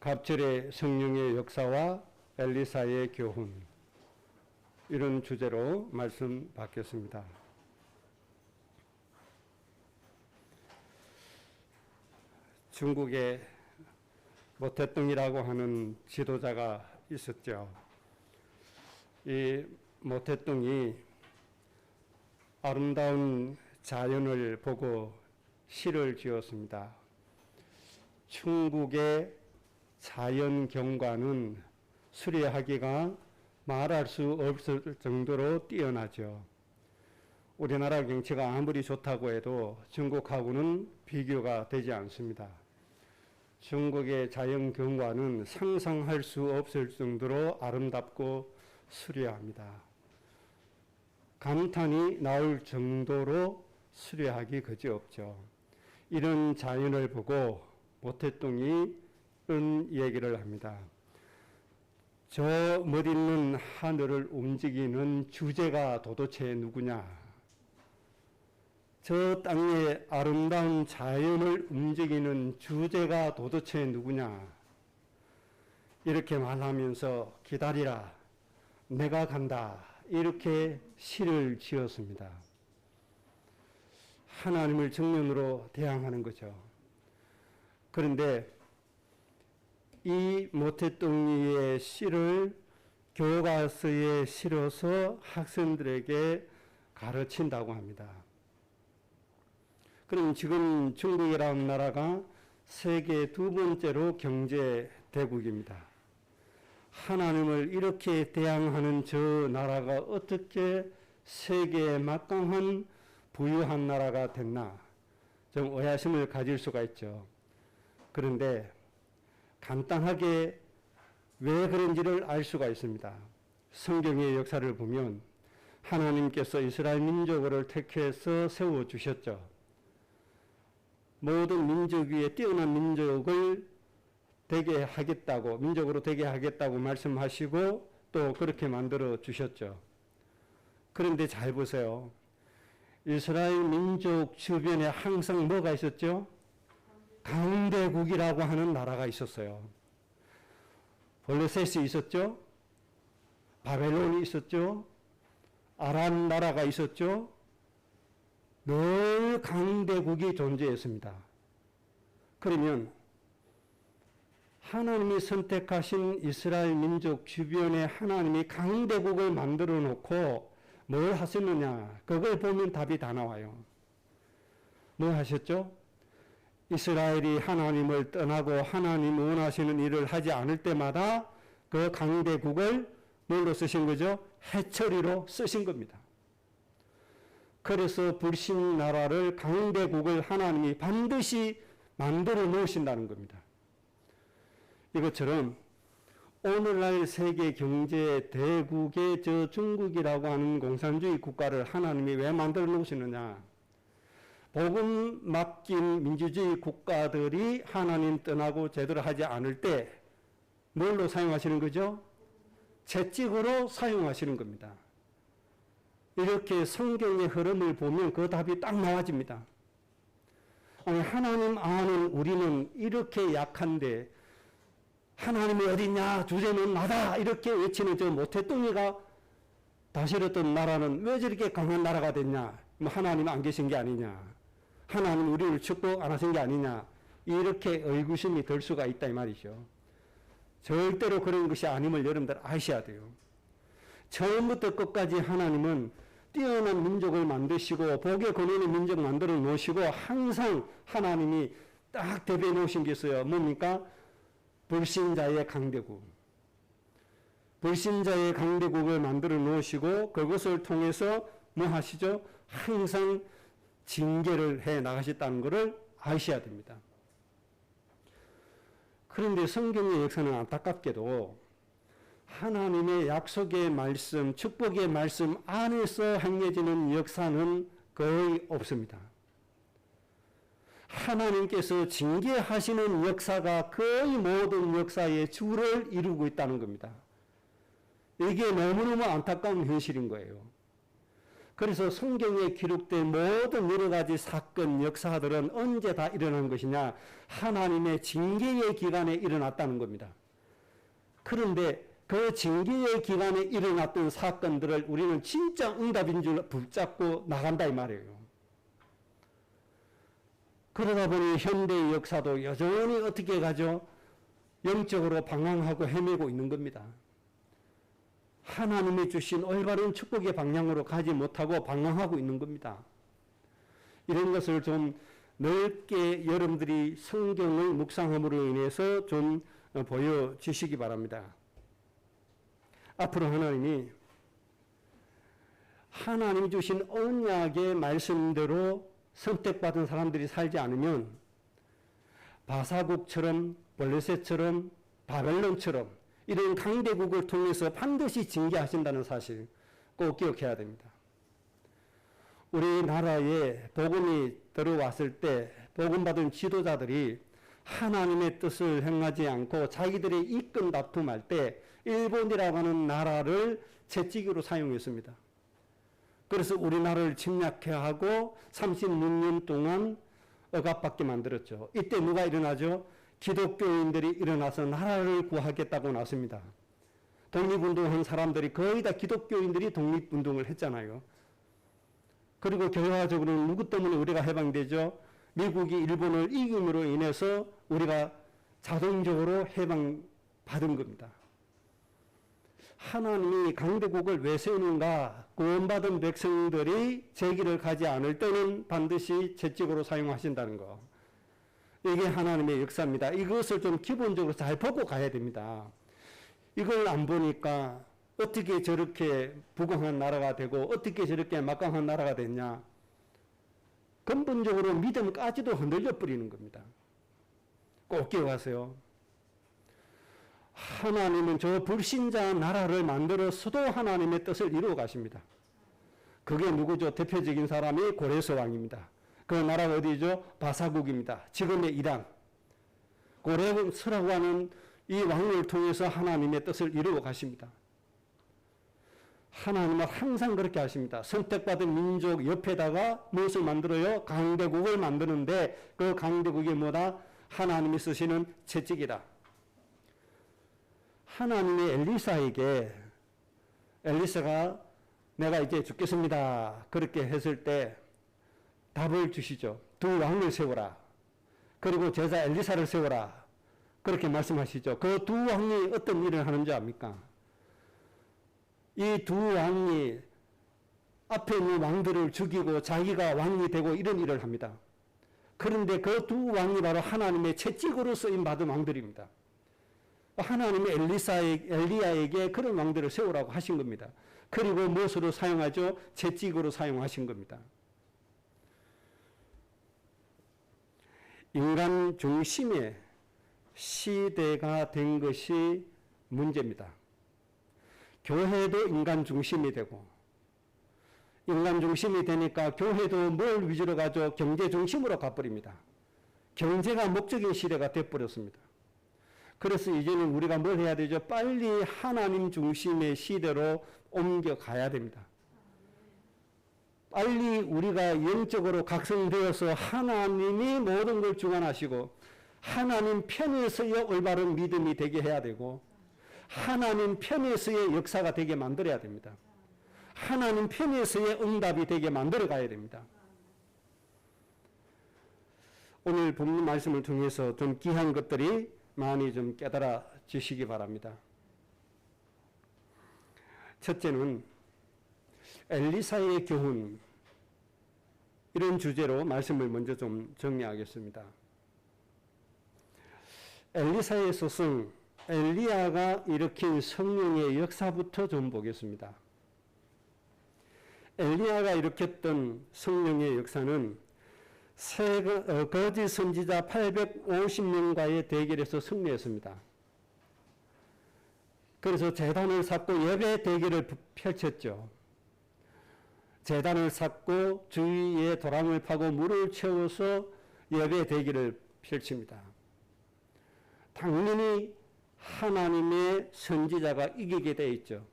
갑절의 성령의 역사와 엘리사의 교훈, 이런 주제로 말씀 받겠습니다. 중국에 모태똥이라고 하는 지도자가 있었죠. 이 모태똥이 아름다운 자연을 보고 시를 지었습니다. 중국의 자연 경관은 수려하기가 말할 수 없을 정도로 뛰어나죠. 우리나라 경치가 아무리 좋다고 해도 중국하고는 비교가 되지 않습니다. 중국의 자연 경관은 상상할 수 없을 정도로 아름답고 수려합니다. 감탄이 나올 정도로 수려하기 그지없죠. 이런 자연을 보고 모태똥이 이런 얘기를 합니다. 저 멋있는 하늘을 움직이는 주제가 도대체 누구냐? 저 땅의 아름다운 자연을 움직이는 주제가 도대체 누구냐? 이렇게 말하면서 기다리라, 내가 간다, 이렇게 시를 지었습니다. 하나님을 정면으로 대항하는 거죠. 그런데 이 모태똥이의 시를 교과서에 실어서 학생들에게 가르친다고 합니다. 그럼 지금 중국이라는 나라가 세계 두 번째로 경제 대국입니다. 하나님을 이렇게 대항하는 저 나라가 어떻게 세계에 막강한 부유한 나라가 됐나? 좀 의아심을 가질 수가 있죠. 그런데 간단하게 왜 그런지를 알 수가 있습니다. 성경의 역사를 보면 하나님께서 이스라엘 민족을 택해서 세워주셨죠. 모든 민족 위에 뛰어난 민족을 되게 하겠다고, 민족으로 되게 하겠다고 말씀하시고 또 그렇게 만들어 주셨죠. 그런데 잘 보세요. 이스라엘 민족 주변에 항상 뭐가 있었죠? 강대국이라고 하는 나라가 있었어요. 블레셋이 있었죠. 바벨론이 있었죠. 아람 나라가 있었죠. 늘 강대국이 존재했습니다. 그러면 하나님이 선택하신 이스라엘 민족 주변에 하나님이 강대국을 만들어 놓고 뭘 하셨느냐? 그걸 보면 답이 다 나와요. 뭘 하셨죠? 이스라엘이 하나님을 떠나고 하나님 원하시는 일을 하지 않을 때마다 그 강대국을 뭘로 쓰신 거죠? 해처리로 쓰신 겁니다. 그래서 불신 나라를, 강대국을 하나님이 반드시 만들어 놓으신다는 겁니다. 이것처럼 오늘날 세계 경제 대국의 저 중국이라고 하는 공산주의 국가를 하나님이 왜 만들어 놓으시느냐? 복음 맡긴 민주주의 국가들이 하나님 떠나고 제대로 하지 않을 때 뭘로 사용하시는 거죠? 채찍으로 사용하시는 겁니다. 이렇게 성경의 흐름을 보면 그 답이 딱 나와집니다. 아니, 하나님 아는 우리는 이렇게 약한데 하나님이 어딨냐? 주제는 나다! 이렇게 외치는 저 모태똥이가 다스렸던 나라는 왜 저렇게 강한 나라가 됐냐? 뭐 하나님 안 계신 게 아니냐? 하나님 우리를 축복 안 하신 게 아니냐? 이렇게 의구심이 들 수가 있다 이 말이죠. 절대로 그런 것이 아님을 여러분들 아셔야 돼요. 처음부터 끝까지 하나님은 뛰어난 민족을 만드시고 복의 근원의 민족 만들어 놓으시고 항상 하나님이 딱 대비해 놓으신 게 있어요. 뭡니까? 불신자의 강대국. 불신자의 강대국을 만들어 놓으시고 그것을 통해서 뭐 하시죠? 항상 징계를 해 나가셨다는 것을 아셔야 됩니다. 그런데 성경의 역사는 안타깝게도 하나님의 약속의 말씀, 축복의 말씀 안에서 행해지는 역사는 거의 없습니다. 하나님께서 징계하시는 역사가 거의 모든 역사의 주를 이루고 있다는 겁니다. 이게 너무너무 안타까운 현실인 거예요. 그래서 성경에 기록된 모든 여러 가지 사건, 역사들은 언제 다 일어난 것이냐? 하나님의 징계의 기간에 일어났다는 겁니다. 그런데 그 징계의 기간에 일어났던 사건들을 우리는 진짜 응답인 줄 붙잡고 나간다 이 말이에요. 그러다 보니 현대의 역사도 여전히 어떻게 가죠? 영적으로 방황하고 헤매고 있는 겁니다. 하나님이 주신 올바른 축복의 방향으로 가지 못하고 방황하고 있는 겁니다. 이런 것을 좀 넓게 여러분들이 성경을 묵상함으로 인해서 좀 보여주시기 바랍니다. 앞으로 하나님이 주신 언약의 말씀대로 선택받은 사람들이 살지 않으면 바사국처럼 블레셋처럼 바벨론처럼 이런 강대국을 통해서 반드시 징계하신다는 사실 꼭 기억해야 됩니다. 우리나라에 복음이 들어왔을 때 복음받은 지도자들이 하나님의 뜻을 행하지 않고 자기들의 이권 다툼할 때 일본이라고 하는 나라를 채찍으로 사용했습니다. 그래서 우리나라를 침략해야 하고 36년 동안 억압받게 만들었죠. 이때 누가 일어나죠? 기독교인들이 일어나서 나라를 구하겠다고 나섭니다. 독립운동한 사람들이 거의 다 기독교인들이 독립운동을 했잖아요. 그리고 결과적으로는 누구 때문에 우리가 해방되죠? 미국이 일본을 이김으로 인해서 우리가 자동적으로 해방받은 겁니다. 하나님이 강대국을 왜 세우는가? 구원받은 백성들이 제기를 가지 않을 때는 반드시 채찍으로 사용하신다는 거. 이게 하나님의 역사입니다. 이것을 좀 기본적으로 잘 보고 가야 됩니다. 이걸 안 보니까 어떻게 저렇게 부강한 나라가 되고 어떻게 저렇게 막강한 나라가 됐냐. 근본적으로 믿음까지도 흔들려 버리는 겁니다. 꼭 기억하세요. 하나님은 저 불신자 나라를 만들어서도 하나님의 뜻을 이루어 가십니다. 그게 누구죠? 대표적인 사람이 고레스 왕입니다. 그 나라가 어디죠? 바사국입니다. 지금의 이란. 고레스라고 하는 이 왕을 통해서 하나님의 뜻을 이루어 가십니다. 하나님은 항상 그렇게 하십니다. 선택받은 민족 옆에다가 무엇을 만들어요? 강대국을 만드는데 그 강대국이 뭐다? 하나님이 쓰시는 채찍이다. 하나님의 엘리사가 내가 이제 죽겠습니다. 그렇게 했을 때 답을 주시죠. 두 왕을 세워라. 그리고 제자 엘리사를 세워라. 그렇게 말씀하시죠. 그 두 왕이 어떤 일을 하는지 압니까? 이 두 왕이 앞에 있는 왕들을 죽이고 자기가 왕이 되고 이런 일을 합니다. 그런데 그 두 왕이 바로 하나님의 채찍으로 쓰임 받은 왕들입니다. 하나님이 엘리야에게 그런 왕들을 세우라고 하신 겁니다. 그리고 무엇으로 사용하죠? 채찍으로 사용하신 겁니다. 인간 중심의 시대가 된 것이 문제입니다. 교회도 인간 중심이 되고 인간 중심이 되니까 교회도 뭘 위주로 가죠? 경제 중심으로 가버립니다. 경제가 목적인 시대가 돼버렸습니다. 그래서 이제는 우리가 뭘 해야 되죠? 빨리 하나님 중심의 시대로 옮겨가야 됩니다. 빨리 우리가 영적으로 각성되어서 하나님이 모든 걸 주관하시고 하나님 편에서의 올바른 믿음이 되게 해야 되고 하나님 편에서의 역사가 되게 만들어야 됩니다. 하나님 편에서의 응답이 되게 만들어 가야 됩니다. 오늘 본문 말씀을 통해서 좀 귀한 것들이 많이 좀 깨달아 주시기 바랍니다. 첫째는 엘리사의 교훈, 이런 주제로 말씀을 먼저 좀 정리하겠습니다. 엘리사의 소승, 엘리야가 일으킨 성령의 역사부터 좀 보겠습니다. 엘리야가 일으켰던 성령의 역사는 거짓 선지자 850명과의 대결에서 승리했습니다. 그래서 제단을 쌓고 예배 대결을 펼쳤죠. 제단을 쌓고 주위에 도랑을 파고 물을 채워서 예배 대결을 펼칩니다. 당연히 하나님의 선지자가 이기게 되어 있죠.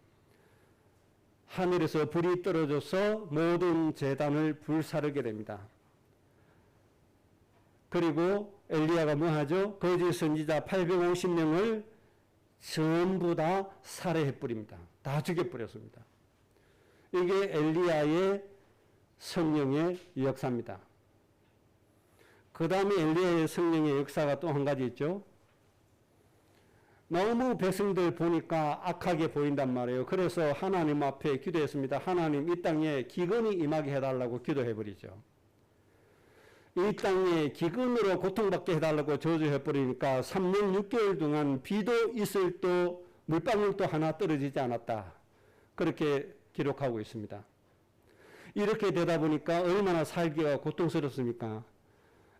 하늘에서 불이 떨어져서 모든 제단을 불사르게 됩니다. 그리고 엘리야가 뭐 하죠? 거짓 선지자 850명을 전부 다 살해해 뿌립니다. 다 죽여 뿌렸습니다. 이게 엘리야의 성령의 역사입니다. 그 다음에 엘리야의 성령의 역사가 또 한 가지 있죠. 너무 백성들 보니까 악하게 보인단 말이에요. 그래서 하나님 앞에 기도했습니다. 하나님 이 땅에 기근이 임하게 해달라고 기도해버리죠. 이 땅에 기근으로 고통받게 해달라고 저주해버리니까 3년 6개월 동안 비도 있을 때 물방울도 하나 떨어지지 않았다. 그렇게 기록하고 있습니다. 이렇게 되다 보니까 얼마나 살기가 고통스럽습니까?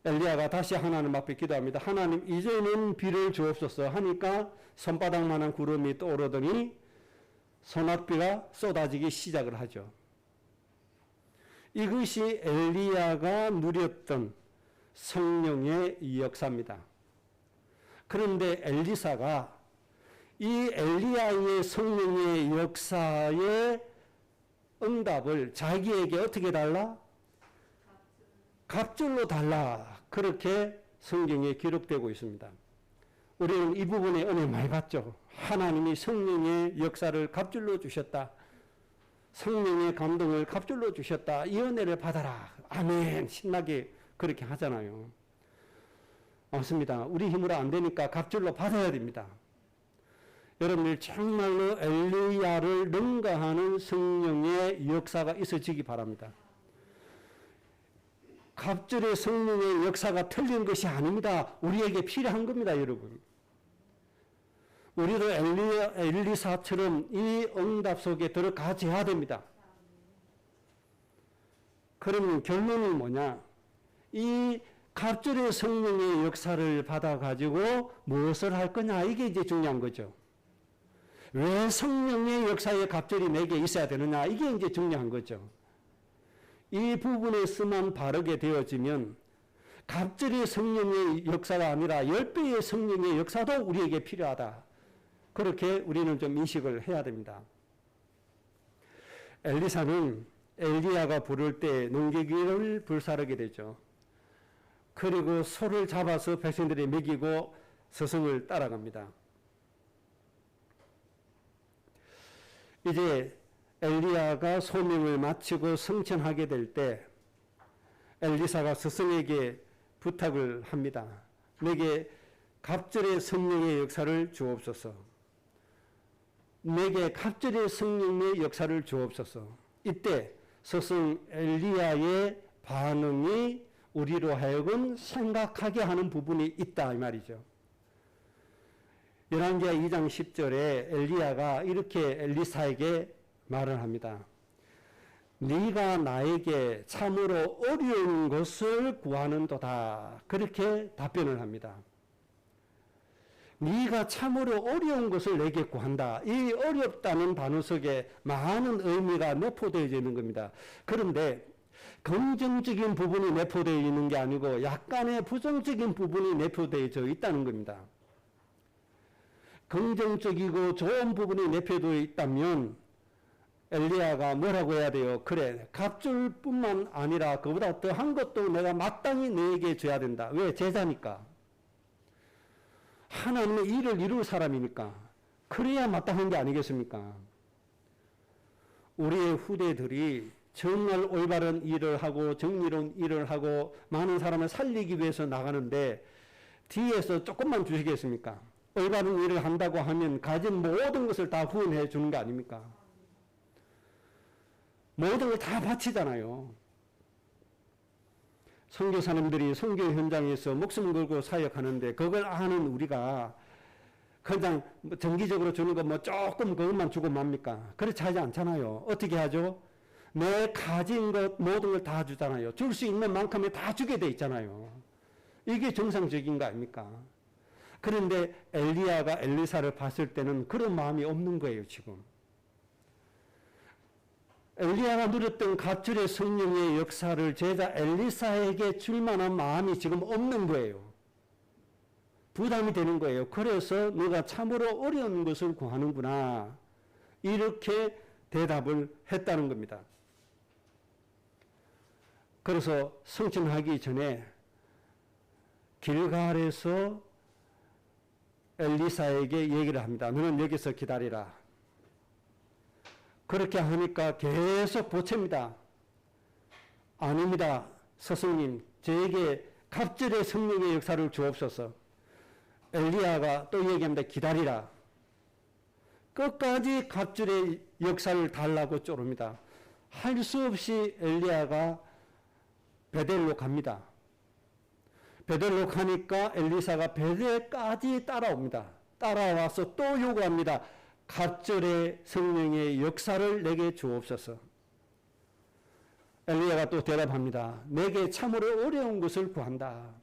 엘리야가 다시 하나님 앞에 기도합니다. 하나님 이제는 비를 주옵소서 하니까 손바닥만한 구름이 떠오르더니 소낙비가 쏟아지기 시작을 하죠. 이것이 엘리야가 누렸던 성령의 역사입니다. 그런데 엘리사가 이 엘리야의 성령의 역사의 응답을 자기에게 어떻게 달라? 갑절로 달라. 그렇게 성경에 기록되고 있습니다. 우리는 이 부분에 은혜 많이 받죠. 하나님이 성령의 역사를 갑절로 주셨다. 성령의 감동을 갑절로 주셨다. 이 은혜를 받아라. 아멘. 신나게 그렇게 하잖아요. 맞습니다. 우리 힘으로 안 되니까 갑절로 받아야 됩니다. 여러분들 정말로 엘리야를 능가하는 성령의 역사가 있어지기 바랍니다. 갑절의 성령의 역사가 틀린 것이 아닙니다. 우리에게 필요한 겁니다, 여러분. 우리도 엘리사처럼 이 응답 속에 들어가야 됩니다. 그러면 결론이 뭐냐? 이 갑절의 성령의 역사를 받아가지고 무엇을 할 거냐? 이게 이제 중요한 거죠. 왜 성령의 역사의 갑절이 내게 있어야 되느냐? 이게 이제 중요한 거죠. 이 부분에서만 바르게 되어지면 갑절의 성령의 역사가 아니라 10배의 성령의 역사도 우리에게 필요하다. 그렇게 우리는 좀 인식을 해야 됩니다. 엘리사는 엘리야가 부를 때 농기구를 불사르게 되죠. 그리고 소를 잡아서 백성들이 먹이고 스승을 따라갑니다. 이제 엘리야가 소명을 마치고 성천하게 될 때 엘리사가 스승에게 부탁을 합니다. 내게 갑절의 성령의 역사를 주옵소서. 내게 갑절의 성령의 역사를 주옵소서. 이때 스승 엘리야의 반응이 우리로 하여금 생각하게 하는 부분이 있다 이 말이죠. 열왕기하 2장 10절에 엘리야가 이렇게 엘리사에게 말을 합니다. 네가 나에게 참으로 어려운 것을 구하는도다. 그렇게 답변을 합니다. 네가 참으로 어려운 것을 내게 구한다. 이 어렵다는 단어 속에 많은 의미가 내포되어 있는 겁니다. 그런데 긍정적인 부분이 내포되어 있는 게 아니고 약간의 부정적인 부분이 내포되어 있다는 겁니다. 긍정적이고 좋은 부분이 내포되어 있다면 엘리야가 뭐라고 해야 돼요? 그래, 갑절뿐만 아니라 그보다 더한 것도 내가 마땅히 너에게 줘야 된다. 왜? 제자니까. 하나님의 일을 이룰 사람이니까. 그래야 마땅한 게 아니겠습니까? 우리의 후대들이 정말 올바른 일을 하고 정의로운 일을 하고 많은 사람을 살리기 위해서 나가는데 뒤에서 조금만 주시겠습니까? 올바른 일을 한다고 하면 가진 모든 것을 다 후원해 주는 거 아닙니까? 모든 걸 다 바치잖아요. 선교사님들이 선교 현장에서 목숨 걸고 사역하는데 그걸 아는 우리가 그냥 정기적으로 주는 거 뭐 조금 그것만 주고 맙니까? 그렇지 하지 않잖아요. 어떻게 하죠? 내 가진 것 모든 걸 다 주잖아요. 줄 수 있는 만큼에 다 주게 돼 있잖아요. 이게 정상적인 거 아닙니까? 그런데 엘리야가 엘리사를 봤을 때는 그런 마음이 없는 거예요, 지금. 엘리야가 누렸던 갑절의 성령의 역사를 제자 엘리사에게 줄 만한 마음이 지금 없는 거예요. 부담이 되는 거예요. 그래서 너가 참으로 어려운 것을 구하는구나. 이렇게 대답을 했다는 겁니다. 그래서 성천하기 전에 길갈에서 엘리사에게 얘기를 합니다. 너는 여기서 기다리라. 그렇게 하니까 계속 보챕니다. 아닙니다. 스승님, 저에게 갑절의 성령의 역사를 주옵소서. 엘리야가 또 얘기합니다. 기다리라. 끝까지 갑절의 역사를 달라고 쪼릅니다. 할 수 없이 엘리야가 베델로 갑니다. 베델로 가니까 엘리사가 베델까지 따라옵니다. 따라와서 또 요구합니다. 갑절의 성령의 역사를 내게 주옵소서. 엘리야가 또 대답합니다. 내게 참으로 어려운 것을 구한다.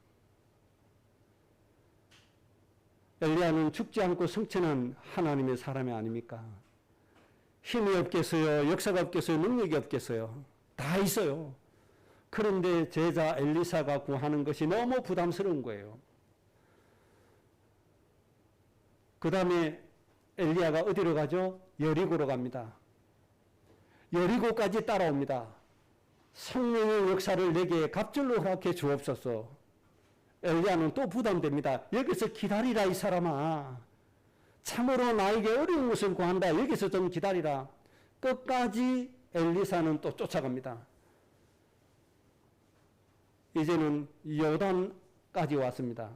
엘리야는 죽지 않고 성천한 하나님의 사람이 아닙니까? 힘이 없겠어요? 역사가 없겠어요? 능력이 없겠어요? 다 있어요. 그런데 제자 엘리사가 구하는 것이 너무 부담스러운 거예요. 그 다음에 엘리야가 어디로 가죠? 여리고로 갑니다. 여리고까지 따라옵니다. 성령의 역사를 내게 갑절로 허락해 주옵소서. 엘리야는 또 부담됩니다. 여기서 기다리라 이 사람아. 참으로 나에게 어려운 것을 구한다. 여기서 좀 기다리라. 끝까지 엘리사는 또 쫓아갑니다. 이제는 요단까지 왔습니다.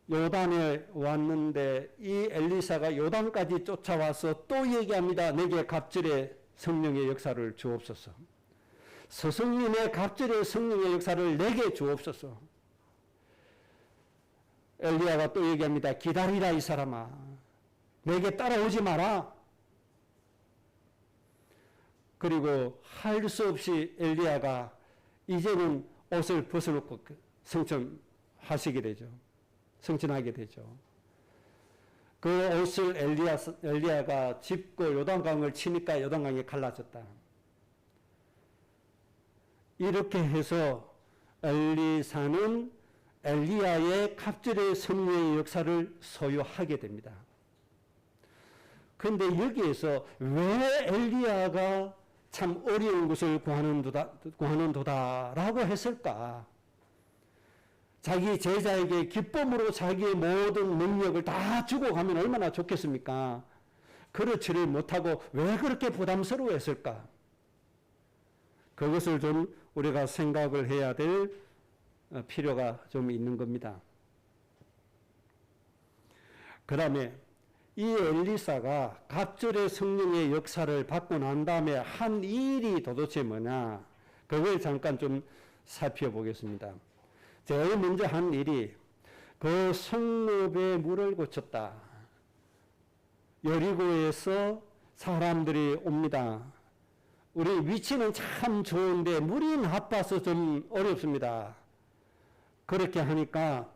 요단에 왔는데 이 엘리사가 요단까지 쫓아와서 또 얘기합니다. 내게 갑절의 성령의 역사를 주옵소서. 스승님의 갑절의 성령의 역사를 내게 주옵소서. 엘리야가 또 얘기합니다. 기다리라 이 사람아. 내게 따라오지 마라. 그리고 할 수 없이 엘리야가 이제는 옷을 벗어놓고 성천하시게 되죠. 성천하게 되죠. 그 옷을 엘리야가 짚고 요단강을 치니까 요단강이 갈라졌다. 이렇게 해서 엘리사는 엘리야의 갑절의 성령의 역사를 소유하게 됩니다. 그런데 여기에서 왜 엘리야가 참 어려운 것을 구하는도다라고 했을까? 자기 제자에게 기쁨으로 자기의 모든 능력을 다 주고 가면 얼마나 좋겠습니까? 그렇지를 못하고 왜 그렇게 부담스러워 했을까? 그것을 좀 우리가 생각을 해야 될 필요가 좀 있는 겁니다. 그 다음에 이 엘리사가 갑절의 성령의 역사를 받고 난 다음에 한 일이 도대체 뭐냐? 그걸 잠깐 좀 살펴보겠습니다. 제일 먼저 한 일이 그 성읍의 물을 고쳤다. 여리고에서 사람들이 옵니다. 우리 위치는 참 좋은데 물이 나빠서 좀 어렵습니다. 그렇게 하니까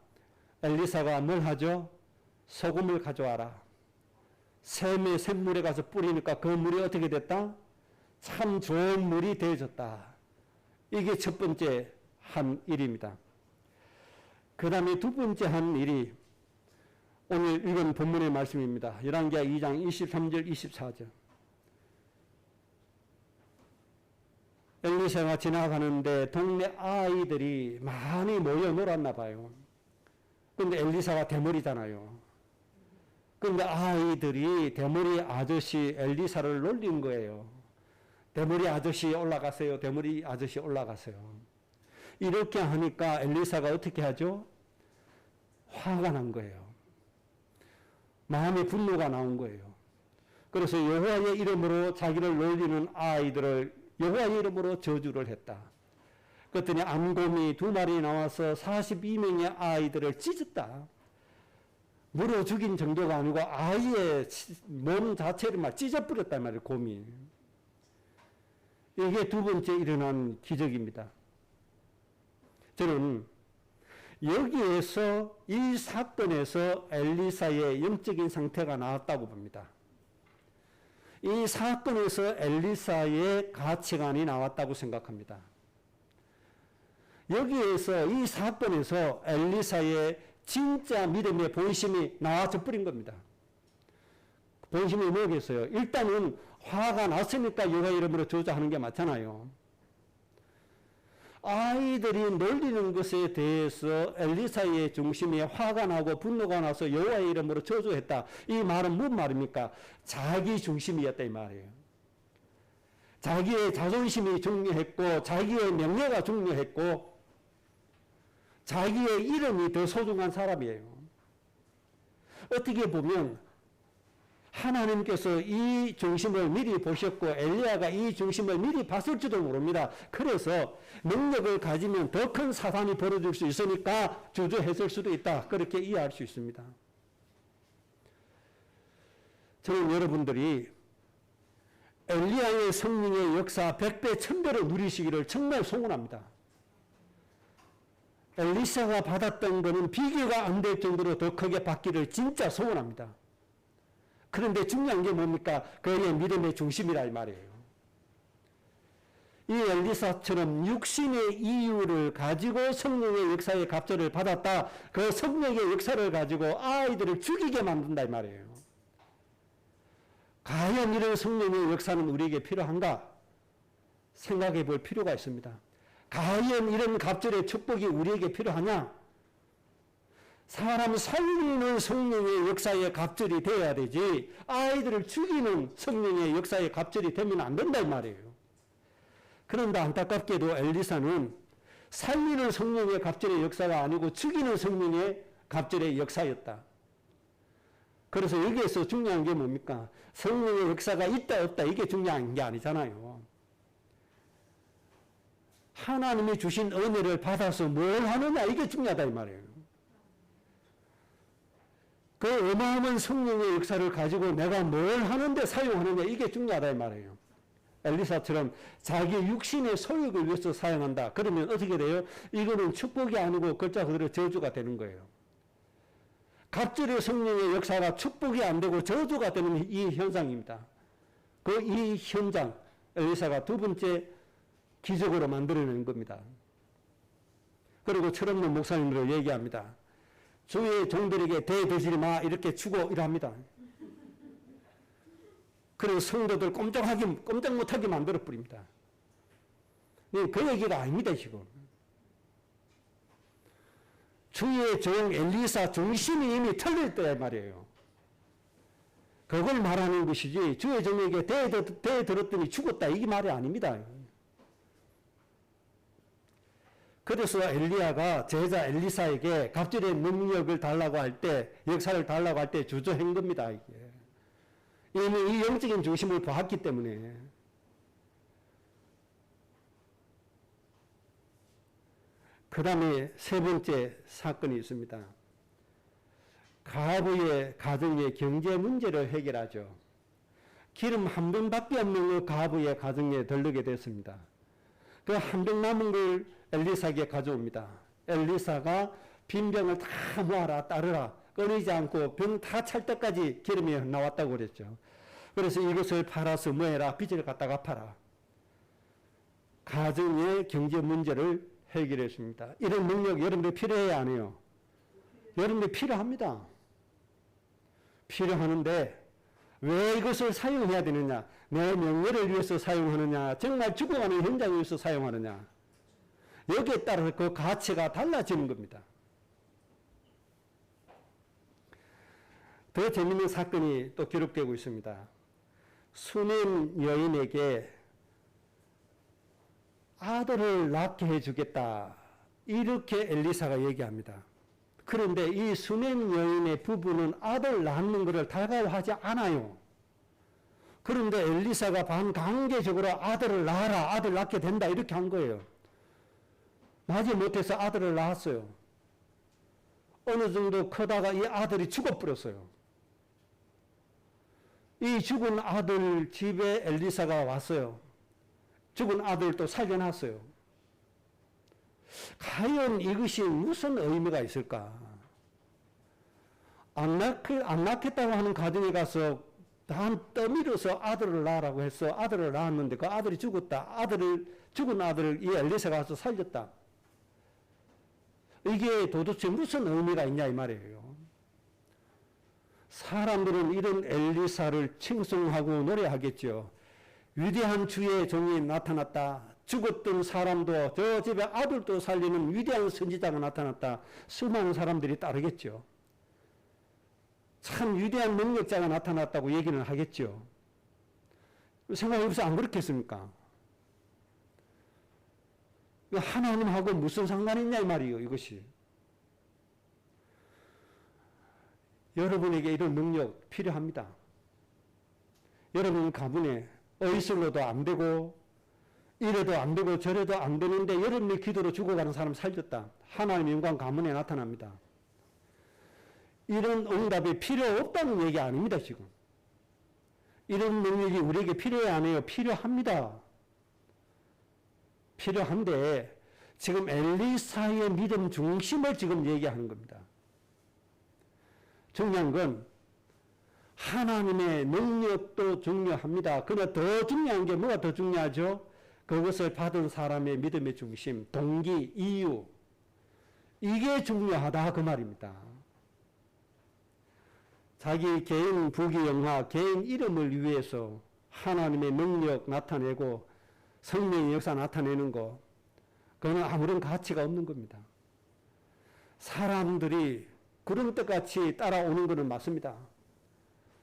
엘리사가 뭘 하죠? 소금을 가져와라. 샘물에 가서 뿌리니까 그 물이 어떻게 됐다? 참 좋은 물이 되어졌다. 이게 첫 번째 한 일입니다. 그 다음에 두 번째 한 일이 오늘 읽은 본문의 말씀입니다. 열왕기하 2장 23절 24절. 엘리사가 지나가는데 동네 아이들이 많이 모여 놀았나 봐요. 그런데 엘리사가 대머리잖아요. 그런데 아이들이 대머리 아저씨 엘리사를 놀린 거예요. 대머리 아저씨 올라가세요. 대머리 아저씨 올라가세요. 이렇게 하니까 엘리사가 어떻게 하죠? 화가 난 거예요. 마음의 분노가 나온 거예요. 그래서 여호와의 이름으로 자기를 놀리는 아이들을 여호와의 이름으로 저주를 했다. 그랬더니 암곰이 2마리 나와서 42명의 아이들을 찢었다. 물어 죽인 정도가 아니고 아이의 몸 자체를 막 찢어버렸단 말이에요. 곰이. 이게 두 번째 일어난 기적입니다. 저는 여기에서 이 사건에서 엘리사의 영적인 상태가 나왔다고 봅니다. 이 사건에서 엘리사의 가치관이 나왔다고 생각합니다. 여기에서 이 사건에서 엘리사의 진짜 믿음의 본심이 나와져 버린 겁니다. 본심이 뭐겠어요? 일단은 화가 났으니까 여호와 이름으로 저주하는 게 맞잖아요. 아이들이 놀리는 것에 대해서 엘리사의 중심에 화가 나고 분노가 나서 여호와의 이름으로 저주했다. 이 말은 무슨 말입니까? 자기 중심이었다 이 말이에요. 자기의 자존심이 중요했고 자기의 명예가 중요했고 자기의 이름이 더 소중한 사람이에요. 어떻게 보면 하나님께서 이 중심을 미리 보셨고 엘리야가 이 중심을 미리 봤을지도 모릅니다. 그래서 능력을 가지면 더 큰 사단이 벌어질 수 있으니까 주저했을 수도 있다. 그렇게 이해할 수 있습니다. 저는 여러분들이 엘리야의 성령의 역사 100배, 1000배로 누리시기를 정말 소원합니다. 엘리사가 받았던 것은 비교가 안 될 정도로 더 크게 받기를 진짜 소원합니다. 그런데 중요한 게 뭡니까? 그의 믿음의 중심이라 이 말이에요. 이 엘리사처럼 육신의 이유를 가지고 성령의 역사의 갑절을 받았다. 그 성령의 역사를 가지고 아이들을 죽이게 만든다 이 말이에요. 과연 이런 성령의 역사는 우리에게 필요한가? 생각해 볼 필요가 있습니다. 과연 이런 갑절의 축복이 우리에게 필요하냐? 사람 살리는 성령의 역사의 갑절이 되어야 되지 아이들을 죽이는 성령의 역사의 갑절이 되면 안 된다 이 말이에요. 그런데 안타깝게도 엘리사는 살리는 성령의 갑절의 역사가 아니고 죽이는 성령의 갑절의 역사였다. 그래서 여기에서 중요한 게 뭡니까? 성령의 역사가 있다 없다 이게 중요한 게 아니잖아요. 하나님이 주신 은혜를 받아서 뭘 하느냐 이게 중요하다 이 말이에요. 그 어마어마한 성령의 역사를 가지고 내가 뭘 하는데 사용하느냐 이게 중요하다 이 말이에요. 엘리사처럼 자기 육신의 소욕을 위해서 사용한다. 그러면 어떻게 돼요? 이거는 축복이 아니고 글자 그대로 저주가 되는 거예요. 갑절의 성령의 역사가 축복이 안 되고 저주가 되는 이 현상입니다. 그 이 현장 엘리사가 두 번째 기적으로 만들어낸 겁니다. 그리고 철없는 목사님으로 얘기합니다. 주의 종들에게 대들지 마 이렇게 주고 이랍니다. 그래서 성도들 꼼짝 못하게 만들어 버립니다. 그 얘기가 아닙니다 지금. 주의 종 엘리사 중심이 이미 틀렸다 말이에요. 그걸 말하는 것이지 주의 종에게 대들었더니 죽었다 이게 말이 아닙니다. 그래서 엘리야가 제자 엘리사에게 갑절의 능력을 달라고 할 때, 역사를 달라고 할 때 주저한 겁니다. 이게. 이미 이 영적인 중심을 보았기 때문에. 그 다음에 세 번째 사건이 있습니다. 가부의 가정의 경제 문제를 해결하죠. 기름 한 병밖에 없는 그 가부의 가정에 들르게 됐습니다. 그 한 병 남은 걸 엘리사에게 가져옵니다. 엘리사가 빈 병을 다 모아라 따르라 끊이지 않고 병 다 찰 때까지 기름이 나왔다고 그랬죠. 그래서 이것을 팔아서 뭐해라 빚을 갖다 갚아라. 가정의 경제 문제를 해결했습니다. 이런 능력 여러분들 필요해야 안 해요? 여러분들 필요합니다. 필요하는데 왜 이것을 사용해야 되느냐? 내 명예를 위해서 사용하느냐? 정말 죽어가는 현장을 위해서 사용하느냐? 여기에 따라서 그 가치가 달라지는 겁니다. 더 재미있는 사건이 또 기록되고 있습니다. 수넴 여인에게 아들을 낳게 해주겠다. 이렇게 엘리사가 얘기합니다. 그런데 이 수넴 여인의 부부는 아들 낳는 것을 달가워하지 않아요. 그런데 엘리사가 반강제적으로 아들을 낳아라, 아들 낳게 된다 이렇게 한 거예요. 마지 못해서 아들을 낳았어요. 어느 정도 크다가 이 아들이 죽어버렸어요. 이 죽은 아들 집에 엘리사가 왔어요. 죽은 아들 또 살려놨어요. 과연 이것이 무슨 의미가 있을까? 안 낳겠다고 하는 가정에 가서 단 떠밀어서 아들을 낳으라고 해서 아들을 낳았는데 그 아들이 죽었다. 죽은 아들을 이 엘리사가 가서 살렸다. 이게 도대체 무슨 의미가 있냐 이 말이에요. 사람들은 이런 엘리사를 칭송하고 노래하겠죠. 위대한 주의 종이 나타났다. 죽었던 사람도 저 집에 아들도 살리는 위대한 선지자가 나타났다. 수많은 사람들이 따르겠죠. 참 위대한 능력자가 나타났다고 얘기는 하겠죠. 생각해보세요. 안 그렇겠습니까? 하나님하고 무슨 상관이 있냐 이 말이에요. 이것이. 여러분에게 이런 능력 필요합니다. 여러분 가문에 의술로도 안 되고 이래도 안 되고 저래도 안 되는데 여러분의 기도로 죽어가는 사람 살렸다. 하나님의 영광 가문에 나타납니다. 이런 응답이 필요 없다는 얘기 아닙니다. 지금. 이런 능력이 우리에게 필요해 안 해요? 필요합니다. 필요한데 지금 엘리사의 믿음 중심을 지금 얘기하는 겁니다. 중요한 건 하나님의 능력도 중요합니다. 그러나 더 중요한 게 뭐가 더 중요하죠? 그것을 받은 사람의 믿음의 중심, 동기, 이유. 이게 중요하다 그 말입니다. 자기 개인 부귀영화, 개인 이름을 위해서 하나님의 능력 나타내고 성령의 역사 나타내는 거, 그거는 아무런 가치가 없는 겁니다. 사람들이 구름 뜻같이 따라오는 것은 맞습니다.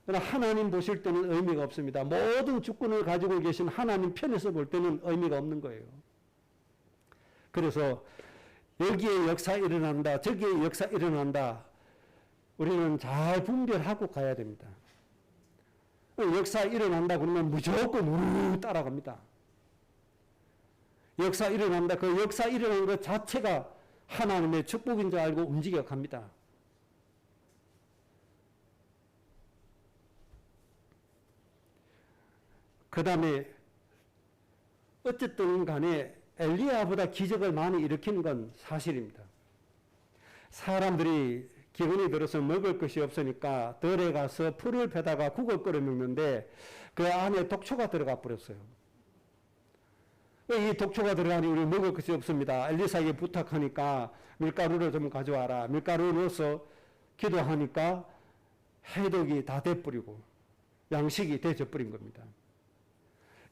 그러나 하나님 보실 때는 의미가 없습니다. 모든 주권을 가지고 계신 하나님 편에서 볼 때는 의미가 없는 거예요. 그래서 여기에 역사 일어난다, 저기에 역사 일어난다. 우리는 잘 분별하고 가야 됩니다. 역사 일어난다 그러면 무조건 우르르 따라갑니다. 역사 일어난다. 그 역사 일어나는 것 자체가 하나님의 축복인 줄 알고 움직여 갑니다. 그 다음에 어쨌든 간에 엘리야보다 기적을 많이 일으키는 건 사실입니다. 사람들이 기근이 들어서 먹을 것이 없으니까 들에 가서 풀을 베다가 국을 끓여 먹는데 그 안에 독초가 들어가 버렸어요. 이 독초가 들어가니 우리 먹을 것이 없습니다. 엘리사에게 부탁하니까 밀가루를 좀 가져와라. 밀가루 넣어서 기도하니까 해독이 다 돼버리고 양식이 돼져버린 겁니다.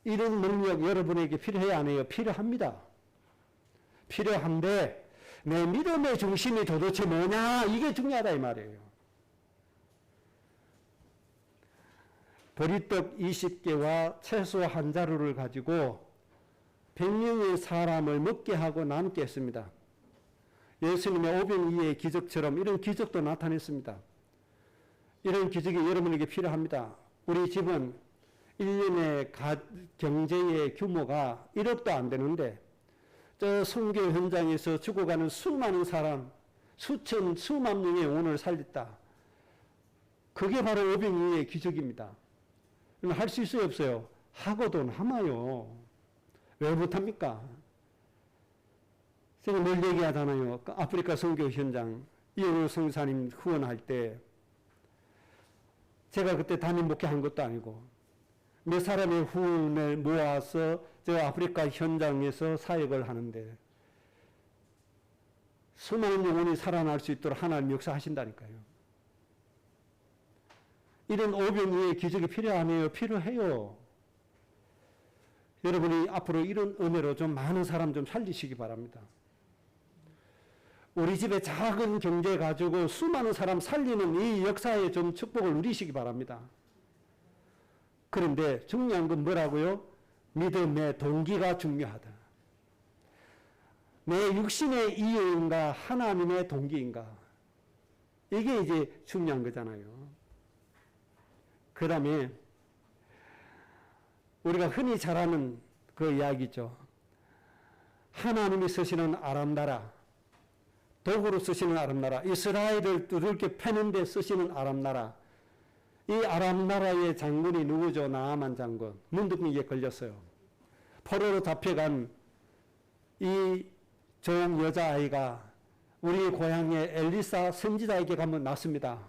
이런 능력 여러분에게 필요해야 안 해요? 필요합니다. 필요한데 내 믿음의 중심이 도대체 뭐냐? 이게 중요하다 이 말이에요. 보리떡 20개와 채소 한 자루를 가지고 100명의 사람을 먹게 하고 남게 했습니다. 예수님의 오병이의 기적처럼 이런 기적도 나타냈습니다. 이런 기적이 여러분에게 필요합니다. 우리 집은 1년의 경제의 규모가 1억도 안 되는데 저 선교 현장에서 죽어가는 수많은 사람, 수만 명의 영혼을 살렸다. 그게 바로 오병이의 기적입니다. 할 수 있어요, 없어요? 하고도 남아요. 왜 못합니까? 제가 늘 얘기하잖아요. 아프리카 선교 현장, 이영호 성사님 후원할 때 제가 그때 담임 목회한 것도 아니고 몇 사람의 후원을 모아서 저 아프리카 현장에서 사역을 하는데 수많은 영혼이 살아날 수 있도록 하나님 역사하신다니까요. 이런 오병이의 기적이 필요하네요. 필요해요. 여러분이 앞으로 이런 은혜로 좀 많은 사람 좀 살리시기 바랍니다. 우리 집에 작은 경제 가지고 수많은 사람 살리는 이 역사에 좀 축복을 누리시기 바랍니다. 그런데 중요한 건 뭐라고요? 믿음의 동기가 중요하다. 내 육신의 이유인가 하나님의 동기인가? 이게 이제 중요한 거잖아요. 그 다음에 우리가 흔히 잘 아는 그 이야기죠. 하나님이 쓰시는 아람나라, 도구로 쓰시는 아람나라, 이스라엘을 두들겨 패는 데 쓰시는 아람나라. 이 아람나라의 장군이 누구죠? 나아만 장군. 문둥이에 걸렸어요. 포로로 잡혀간 이 종 여자아이가 우리 고향의 엘리사 선지자에게 가면 낳습니다.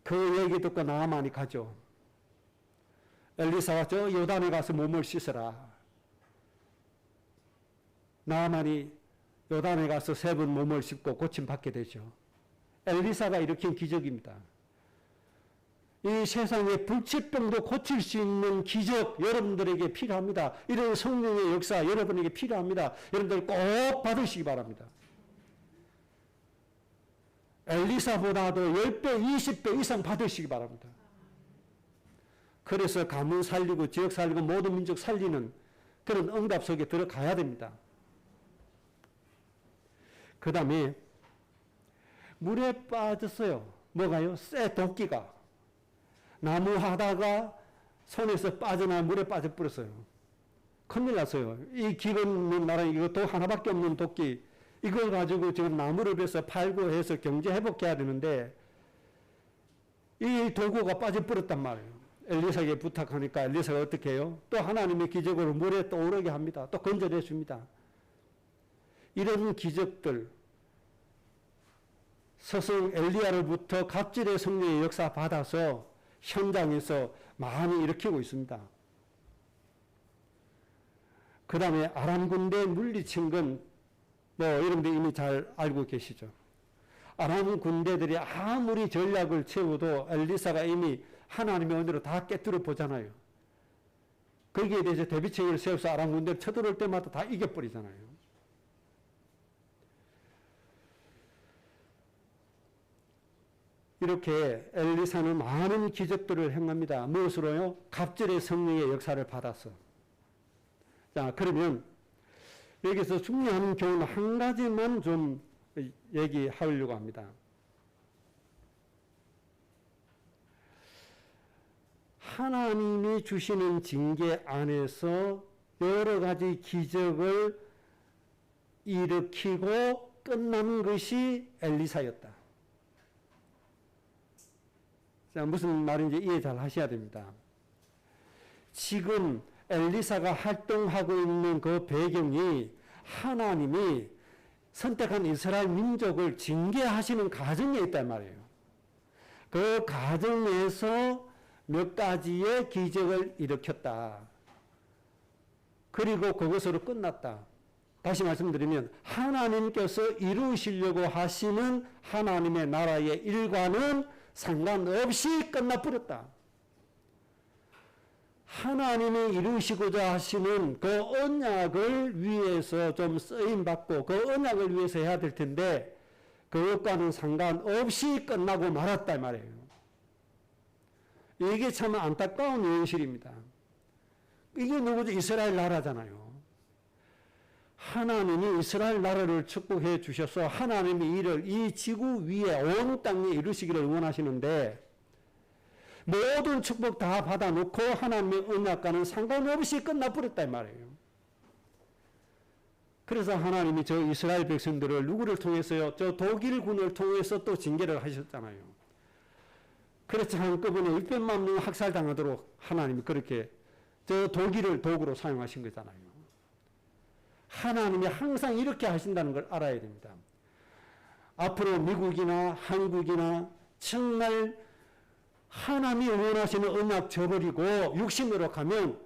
그 얘기 듣고 나아만이 가죠. 엘리사가 저 요단에 가서 몸을 씻어라. 나아만이 요단에 가서 3번 몸을 씻고 고침받게 되죠. 엘리사가 일으킨 기적입니다. 이 세상의 불치병도 고칠 수 있는 기적 여러분들에게 필요합니다. 이런 성령의 역사 여러분에게 필요합니다. 여러분들 꼭 받으시기 바랍니다. 엘리사보다도 10배, 20배 이상 받으시기 바랍니다. 그래서 가문 살리고 지역 살리고 모든 민족 살리는 그런 응답 속에 들어가야 됩니다. 그 다음에 물에 빠졌어요. 뭐가요? 새 도끼가. 나무 하다가 손에서 빠져나 물에 빠져버렸어요. 큰일 났어요. 이 기름 나라 이거 도 하나밖에 없는 도끼 이걸 가지고 지금 나무를 베서 팔고 해서 경제 회복해야 되는데 이 도구가 빠져버렸단 말이에요. 엘리사에게 부탁하니까 엘리사가 어떻게 해요? 또 하나님의 기적으로 물에 또 오르게 합니다. 또 건져내 줍니다. 이런 기적들 스승 엘리야로부터 갑질의 성령의 역사 받아서 현장에서 많이 일으키고 있습니다. 그 다음에 아람 군대 물리친 건 뭐 여러분들 이미 잘 알고 계시죠. 아람 군대들이 아무리 전략을 채워도 엘리사가 이미 하나님의 은혜로 다 깨뜨려 보잖아요. 거기에 대해서 대비책을 세워서 아람 군대를 쳐들어올 때마다 다 이겨버리잖아요. 이렇게 엘리사는 많은 기적들을 행합니다. 무엇으로요? 갑절의 성령의 역사를 받아서. 자, 그러면 여기서 중요한 교훈 한 가지만 좀 얘기하려고 합니다. 하나님이 주시는 징계 안에서 여러 가지 기적을 일으키고 끝난 것이 엘리사였다. 자, 무슨 말인지 이해 잘 하셔야 됩니다. 지금 엘리사가 활동하고 있는 그 배경이 하나님이 선택한 이스라엘 민족을 징계하시는 과정에 있단 말이에요. 그 과정에서 몇 가지의 기적을 일으켰다. 그리고 그것으로 끝났다. 다시 말씀드리면 하나님께서 이루시려고 하시는 하나님의 나라의 일과는 상관없이 끝나버렸다. 하나님이 이루시고자 하시는 그 언약을 위해서 좀 쓰임받고 그 언약을 위해서 해야 될 텐데 그것과는 상관없이 끝나고 말았단 말이에요. 이게 참 안타까운 현실입니다. 이게 누구죠? 이스라엘 나라잖아요. 하나님이 이스라엘 나라를 축복해 주셔서 하나님의 일을 이 지구 위에 온 땅에 이루시기를 원하시는데 모든 축복 다 받아놓고 하나님의 언약과는 상관없이 끝나버렸단 말이에요. 그래서 하나님이 저 이스라엘 백성들을 누구를 통해서요? 저 독일군을 통해서 또 징계를 하셨잖아요. 그래서 한꺼번에 600만 명 학살당하도록 하나님이 그렇게 저 독일을 도구로 사용하신 거잖아요. 하나님이 항상 이렇게 하신다는 걸 알아야 됩니다. 앞으로 미국이나 한국이나 정말 하나님이 원하시는 언약 저버리고 육신으로 가면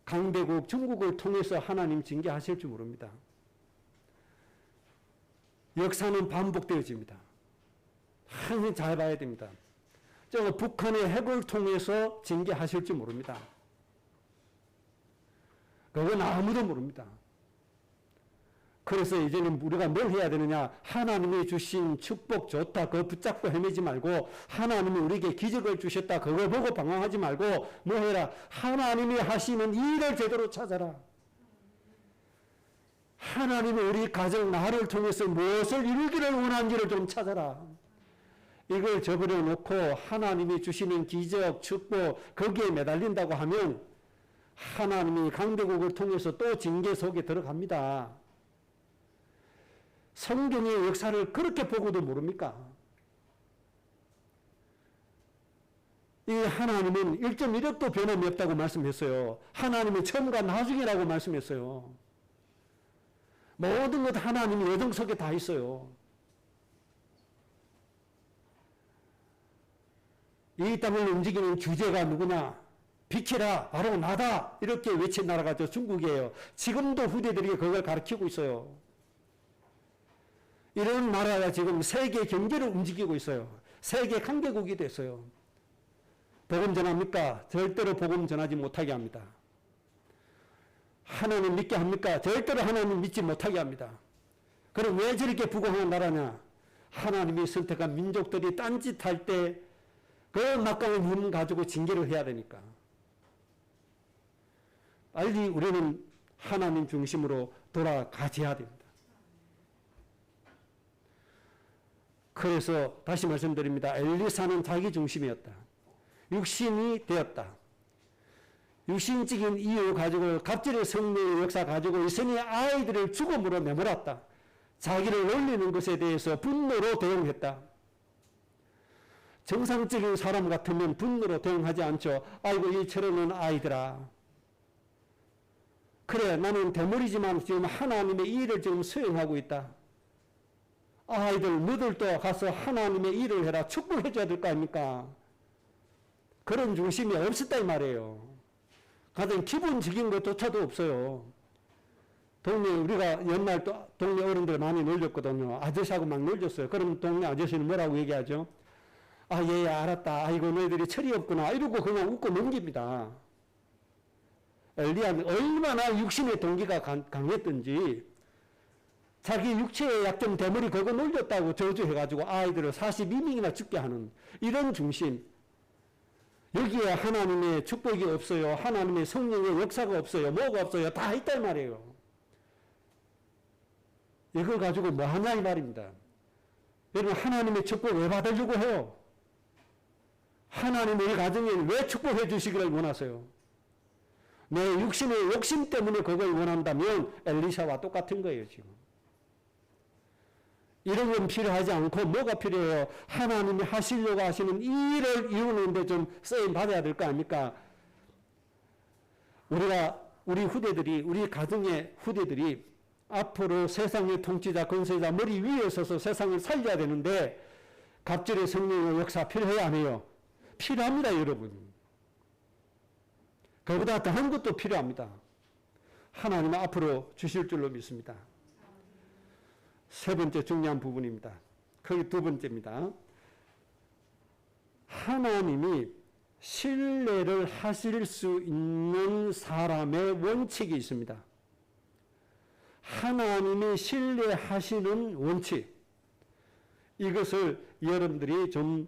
강대국 중국을 통해서 하나님 징계하실지 모릅니다. 역사는 반복되어집니다. 항상 잘 봐야 됩니다. 저 북한의 핵을 통해서 징계하실지 모릅니다. 그건 아무도 모릅니다. 그래서 이제는 우리가 뭘 해야 되느냐? 하나님이 주신 축복 좋다. 그거 붙잡고 헤매지 말고 하나님이 우리에게 기적을 주셨다. 그걸 보고 방황하지 말고 뭐 해라? 하나님이 하시는 일을 제대로 찾아라. 하나님이 우리 가정 나를 통해서 무엇을 이루기를 원하는지를 좀 찾아라. 이걸 저버려 놓고 하나님이 주시는 기적, 축복 거기에 매달린다고 하면 하나님이 강대국을 통해서 또 징계 속에 들어갑니다. 성경의 역사를 그렇게 보고도 모릅니까? 이 하나님은 1.1억도 변함이 없다고 말씀했어요. 하나님은 처음과 나중이라고 말씀했어요. 모든 것 하나님이 여정 속에 다 있어요. 이 땅을 움직이는 주제가 누구냐? 비키라, 바로 나다. 이렇게 외친 나라가 저 중국이에요. 지금도 후대들이 그걸 가르치고 있어요. 이런 나라가 지금 세계 경제를 움직이고 있어요. 세계 강대국이 됐어요. 복음 전합니까? 절대로 복음 전하지 못하게 합니다. 하나님 믿게 합니까? 절대로 하나님 믿지 못하게 합니다. 그럼 왜 저렇게 부강한 나라냐? 하나님이 선택한 민족들이 딴짓할 때 그 막강한 힘 가지고 징계를 해야 되니까. 빨리 우리는 하나님 중심으로 돌아가셔야 됩니다. 그래서 다시 말씀드립니다. 엘리사는 자기 중심이었다. 육신이 되었다. 육신적인 이유 가지고 갑질의 성령의 역사 가지고 이스라엘 아이들을 죽음으로 내몰았다. 자기를 놀리는 것에 대해서 분노로 대응했다. 정상적인 사람 같으면 분노로 대응하지 않죠. 아이고 이 저러는 아이들아. 그래 나는 대물이지만 지금 하나님의 일을 지금 수행하고 있다. 아이들 너들도 가서 하나님의 일을 해라. 축복해 줘야 될 거 아닙니까? 그런 중심이 없었다 이 말이에요. 가장 기본적인 것조차도 없어요. 동네 우리가 옛날 또 동네 어른들 많이 놀렸거든요. 아저씨하고 막 놀렸어요. 그럼 동네 아저씨는 뭐라고 얘기하죠? 아, 예, 알았다. 아이고, 너희들이 철이 없구나. 이러고 그냥 웃고 넘깁니다. 엘리야는 얼마나 육신의 동기가 강했던지 자기 육체의 약점 대머리 그거 놀렸다고 저주해가지고 아이들을 42명이나 죽게 하는 이런 중심. 여기에 하나님의 축복이 없어요. 하나님의 성령의 역사가 없어요. 뭐가 없어요. 다 있단 말이에요. 이걸 가지고 뭐 하냐 이 말입니다. 여러분 하나님의 축복 왜 받으려고 해요? 하나님의 이 가정에 왜 축복해 주시기를 원하세요? 내 육신의 욕심 때문에 그걸 원한다면 엘리사와 똑같은 거예요 지금. 이런 건 필요하지 않고 뭐가 필요해요? 하나님이 하시려고 하시는 일을 이루는데 좀 쓰임 받아야 될 거 아닙니까? 우리 후대들이, 우리 가정의 후대들이 앞으로 세상의 통치자, 권세자 머리 위에 서서 세상을 살려야 되는데 갑절의 성령의 역사 필요해요, 안 해요? 필요합니다, 여러분. 그보다 더한 것도 필요합니다. 하나님은 앞으로 주실 줄로 믿습니다. 세 번째 중요한 부분입니다. 거기 두 번째입니다. 하나님이 신뢰를 하실 수 있는 사람의 원칙이 있습니다. 하나님이 신뢰하시는 원칙. 이것을 여러분들이 좀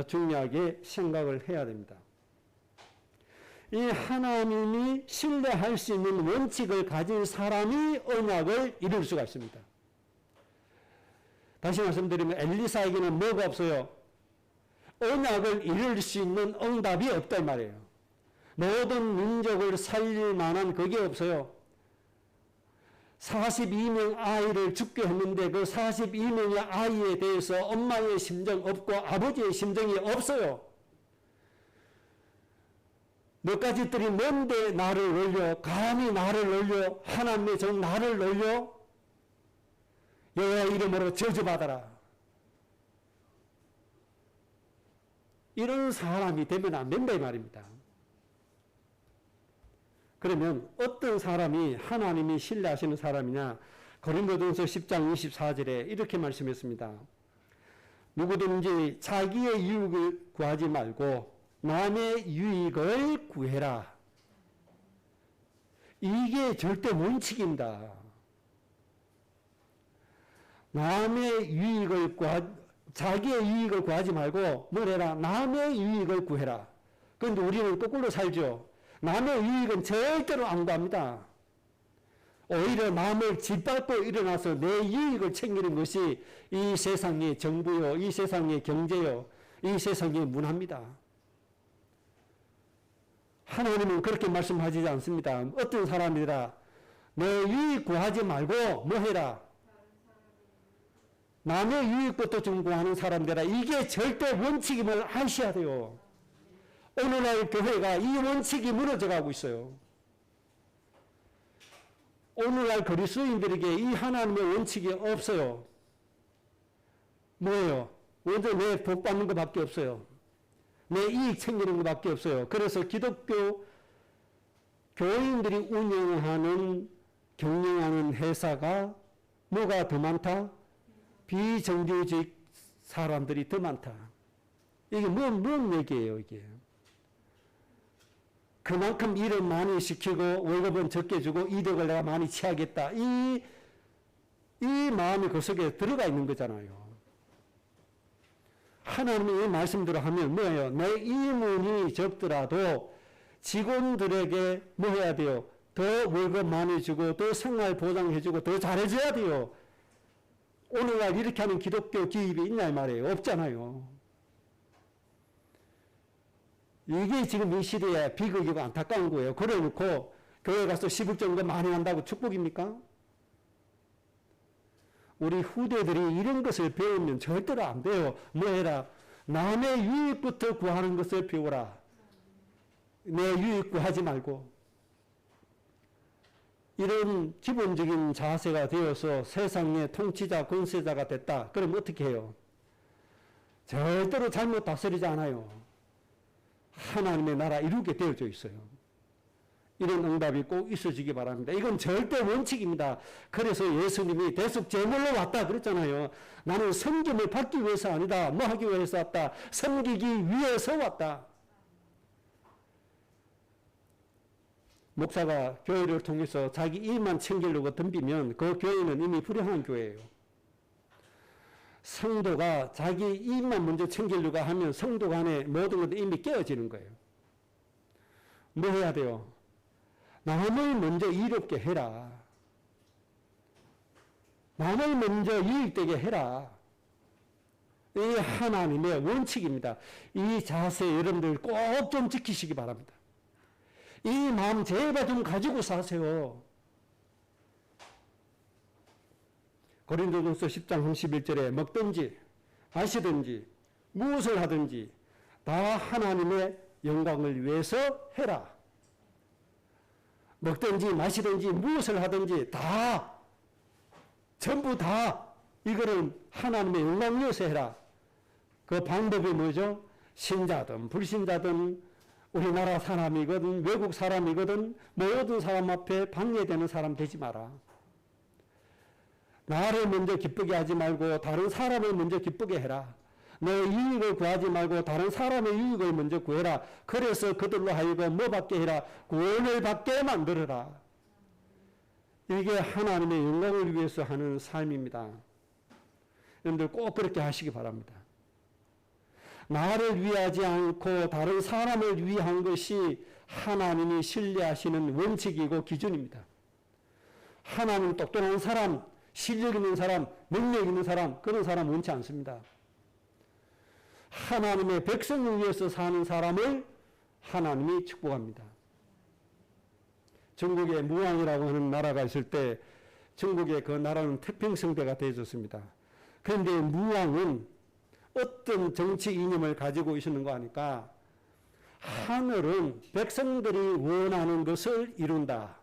중요하게 생각을 해야 됩니다. 이 하나님이 신뢰할 수 있는 원칙을 가진 사람이 언약을 이룰 수가 있습니다. 다시 말씀드리면 엘리사에게는 뭐가 없어요? 언약을 이룰 수 있는 응답이 없단 말이에요. 모든 민족을 살릴 만한 그게 없어요. 42명 아이를 죽게 했는데 그 42명의 아이에 대해서 엄마의 심정 없고 아버지의 심정이 없어요. 너까지들이 뭔데 나를 놀려? 감히 나를 놀려? 하나님의 정 나를 놀려? 여호와 이름으로 저주받아라. 이런 사람이 되면 안 된다 이 말입니다. 그러면 어떤 사람이 하나님이 신뢰하시는 사람이냐? 고린도전서 10장 24절에 이렇게 말씀했습니다. 누구든지 자기의 유익을 구하지 말고 남의 유익을 구해라. 이게 절대 원칙입니다. 남의 유익을 자기의 유익을 구하지 말고 뭘 해라? 남의 유익을 구해라. 그런데 우리는 거꾸로 살죠. 남의 유익은 절대로 안 구합니다. 오히려 남을 짓밟고 일어나서 내 유익을 챙기는 것이 이 세상의 정부요, 이 세상의 경제요, 이 세상의 문화입니다. 하나님은 그렇게 말씀하지 않습니다. 어떤 사람이라 내 유익 구하지 말고 뭐 해라? 남의 유익부터 좀 구하는 사람들아. 이게 절대 원칙임을 아셔야 돼요. 오늘날 교회가 이 원칙이 무너져가고 있어요. 오늘날 그리스도인들에게 이 하나님의 원칙이 없어요. 뭐예요? 먼저 내 복 받는 것밖에 없어요. 내 이익 챙기는 것밖에 없어요. 그래서 기독교 교인들이 운영하는 경영하는 회사가 뭐가 더 많다? 비정규직 사람들이 더 많다. 이게 뭔 얘기예요, 이게? 그만큼 일을 많이 시키고 월급은 적게 주고 이득을 내가 많이 취하겠다. 이 마음이 그 속에 들어가 있는 거잖아요. 하나님이 이 말씀대로 하면 뭐예요? 내 임원이 적더라도 직원들에게 뭐 해야 돼요? 더 월급 많이 주고 더 생활 보장해주고 더 잘해줘야 돼요. 오늘날 이렇게 하는 기독교 기업이 있냐 이 말이에요. 없잖아요. 이게 지금 이 시대에 비극이고 안타까운 거예요. 그래놓고 교회 가서 시불정도 많이 한다고 축복입니까? 우리 후대들이 이런 것을 배우면 절대로 안 돼요. 뭐 해라? 남의 유익부터 구하는 것을 배우라. 내 유익 구하지 말고. 이런 기본적인 자세가 되어서 세상의 통치자, 권세자가 됐다. 그럼 어떻게 해요? 절대로 잘못 다스리지 않아요. 하나님의 나라 이루게 되어져 있어요. 이런 응답이 꼭 있어지기 바랍니다. 이건 절대 원칙입니다. 그래서 예수님이 대속제물로 왔다 그랬잖아요. 나는 섬김을 받기 위해서 아니다. 뭐 하기 위해서 왔다. 섬기기 위해서 왔다. 목사가 교회를 통해서 자기 일만 챙기려고 덤비면 그 교회는 이미 불행한 교회예요. 성도가 자기 일만 먼저 챙기려고 하면 성도 간에 모든 것도 이미 깨어지는 거예요. 뭐 해야 돼요? 남을 먼저 이롭게 해라. 남을 먼저 유익되게 해라. 이 하나님의 원칙입니다. 이 자세 여러분들 꼭 좀 지키시기 바랍니다. 이 마음 제발 좀 가지고 사세요. 고린도전서 10장 31절에 먹든지 마시든지 무엇을 하든지 다 하나님의 영광을 위해서 해라. 먹든지 마시든지 무엇을 하든지 다 전부 다 이거는 하나님의 영광을 위해서 해라. 그 방법이 뭐죠? 신자든 불신자든 우리나라 사람이거든 외국 사람이거든 모든 사람 앞에 방해되는 사람 되지 마라. 나를 먼저 기쁘게 하지 말고 다른 사람을 먼저 기쁘게 해라. 내 유익을 구하지 말고 다른 사람의 유익을 먼저 구해라. 그래서 그들로 하여금 뭐 받게 해라? 구원을 받게 만들어라. 이게 하나님의 영광을 위해서 하는 삶입니다. 여러분들 꼭 그렇게 하시기 바랍니다. 나를 위하지 않고 다른 사람을 위한 것이 하나님이 신뢰하시는 원칙이고 기준입니다. 하나님 똑똑한 사람, 실력 있는 사람, 능력 있는 사람, 그런 사람 원치 않습니다. 하나님의 백성을 위해서 사는 사람을 하나님이 축복합니다. 중국에 무왕이라고 하는 나라가 있을 때 중국의 그 나라는 태평성대가 되어졌습니다. 그런데 무왕은 어떤 정치 이념을 가지고 있었는가 하니까 하늘은 백성들이 원하는 것을 이룬다.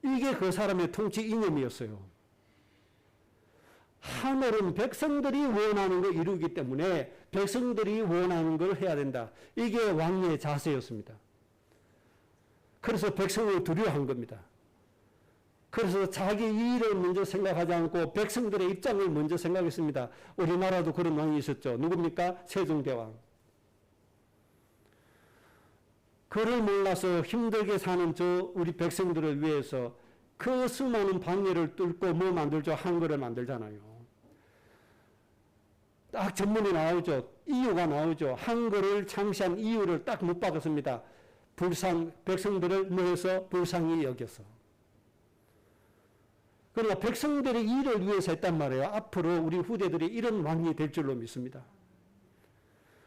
이게 그 사람의 통치 이념이었어요. 하늘은 백성들이 원하는 걸 이루기 때문에 백성들이 원하는 걸 해야 된다. 이게 왕의 자세였습니다. 그래서 백성을 두려워한 겁니다. 그래서 자기 일을 먼저 생각하지 않고 백성들의 입장을 먼저 생각했습니다. 우리나라도 그런 왕이 있었죠. 누굽니까? 세종대왕. 그를 몰라서 힘들게 사는 저 우리 백성들을 위해서 그 수많은 방해를 뚫고 뭐 만들죠? 한글을 만들잖아요. 딱 전문이 나오죠. 이유가 나오죠. 한글을 창시한 이유를 딱 못 박았습니다. 백성들을 뭐해서 불쌍히 여겨서. 그러나 백성들의 일을 위해서 했단 말이에요. 앞으로 우리 후대들이 이런 왕이 될 줄로 믿습니다.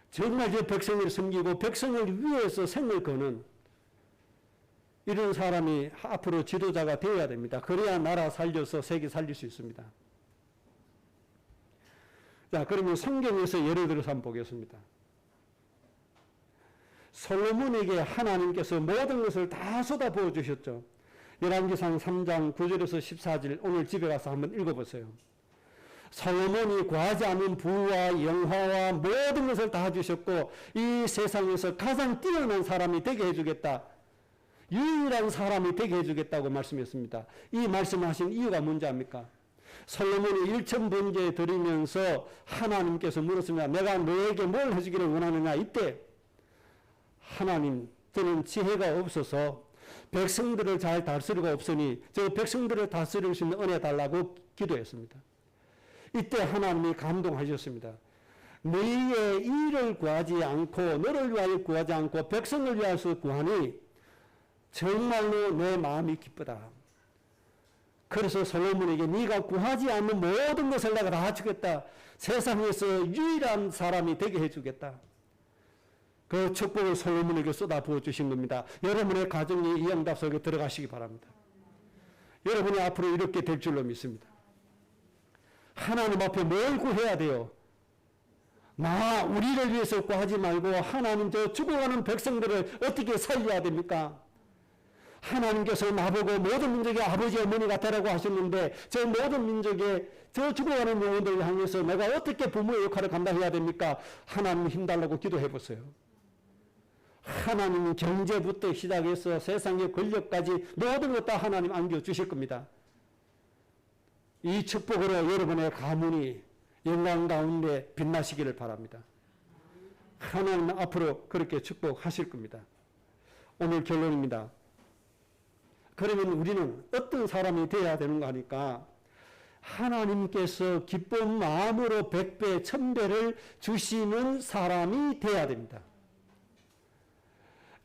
정말 저 백성을 섬기고 백성을 위해서 생을 거는 이런 사람이 앞으로 지도자가 되어야 됩니다. 그래야 나라 살려서 세계 살릴 수 있습니다. 자, 그러면 성경에서 예를 들어서 한번 보겠습니다. 솔로몬에게 하나님께서 모든 것을 다 쏟아부어 주셨죠. 열왕기상 3장 9절에서 14절 오늘 집에 가서 한번 읽어보세요. 솔로몬이 구하지 않은 부와 영화와 모든 것을 다 주셨고 이 세상에서 가장 뛰어난 사람이 되게 해주겠다. 유일한 사람이 되게 해주겠다고 말씀했습니다. 이 말씀하신 이유가 뭔지 압니까? 솔로몬이 일천번제 드리면서 하나님께서 물었습니다. 내가 너에게 뭘 해주기를 원하느냐. 이때 하나님 저는 지혜가 없어서 백성들을 잘 다스리가 없으니 저 백성들을 다스릴 수 있는 은혜 달라고 기도했습니다. 이때 하나님이 감동하셨습니다. 너희의 일을 구하지 않고 너를 위하여 구하지 않고 백성을 위하여 구하니 정말로 내 마음이 기쁘다. 그래서 솔로몬에게 네가 구하지 않는 모든 것을 내가 다 주겠다. 세상에서 유일한 사람이 되게 해주겠다. 그 축복을 솔로몬에게 쏟아부어 주신 겁니다. 여러분의 가정이 이 응답 속에 들어가시기 바랍니다. 여러분이 앞으로 이렇게 될 줄로 믿습니다. 하나님 앞에 뭘 구해야 돼요? 우리를 위해서 구하지 말고 하나님 저 죽어가는 백성들을 어떻게 살려야 됩니까? 하나님께서 나보고 모든 민족의 아버지 어머니가 되라고 하셨는데 저 모든 민족의 저 죽어가는 영혼들을 향해서 내가 어떻게 부모의 역할을 감당해야 됩니까? 하나님 힘달라고 기도해 보세요. 하나님 경제부터 시작해서 세상의 권력까지 모든 것 다 하나님 안겨주실 겁니다. 이 축복으로 여러분의 가문이 영광 가운데 빛나시기를 바랍니다. 하나님은 앞으로 그렇게 축복하실 겁니다. 오늘 결론입니다. 그러면 우리는 어떤 사람이 되어야 되는가 하니까 하나님께서 기쁜 마음으로 100배, 1000배를 주시는 사람이 되어야 됩니다.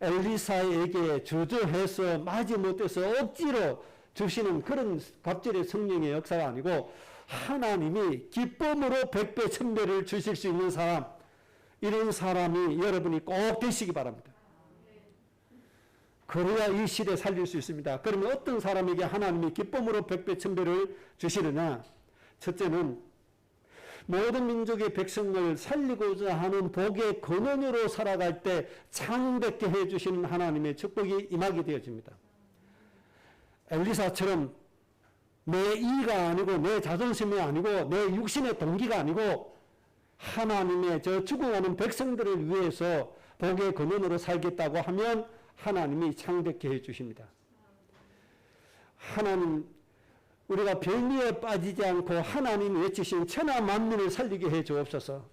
엘리사에게 주저해서 마지못해서 억지로 주시는 그런 갑절의 성령의 역사가 아니고 하나님이 기쁨으로 100배, 1000배를 주실 수 있는 사람, 이런 사람이 여러분이 꼭 되시기 바랍니다. 그래야 이 시대 살릴 수 있습니다. 그러면 어떤 사람에게 하나님이 기쁨으로 100배, 1000배를 주시느냐? 첫째는 모든 민족의 백성을 살리고자 하는 복의 근원으로 살아갈 때 창백케 해주시는 하나님의 축복이 임하게 되어집니다. 엘리사처럼 내 이가 아니고 내 자존심이 아니고 내 육신의 동기가 아니고 하나님의 저 죽어가는 백성들을 위해서 복의 근원으로 살겠다고 하면 하나님이 창백케 해주십니다. 하나님, 우리가 별미에 빠지지 않고 하나님이 외치신 천하 만민을 살리게 해 주옵소서.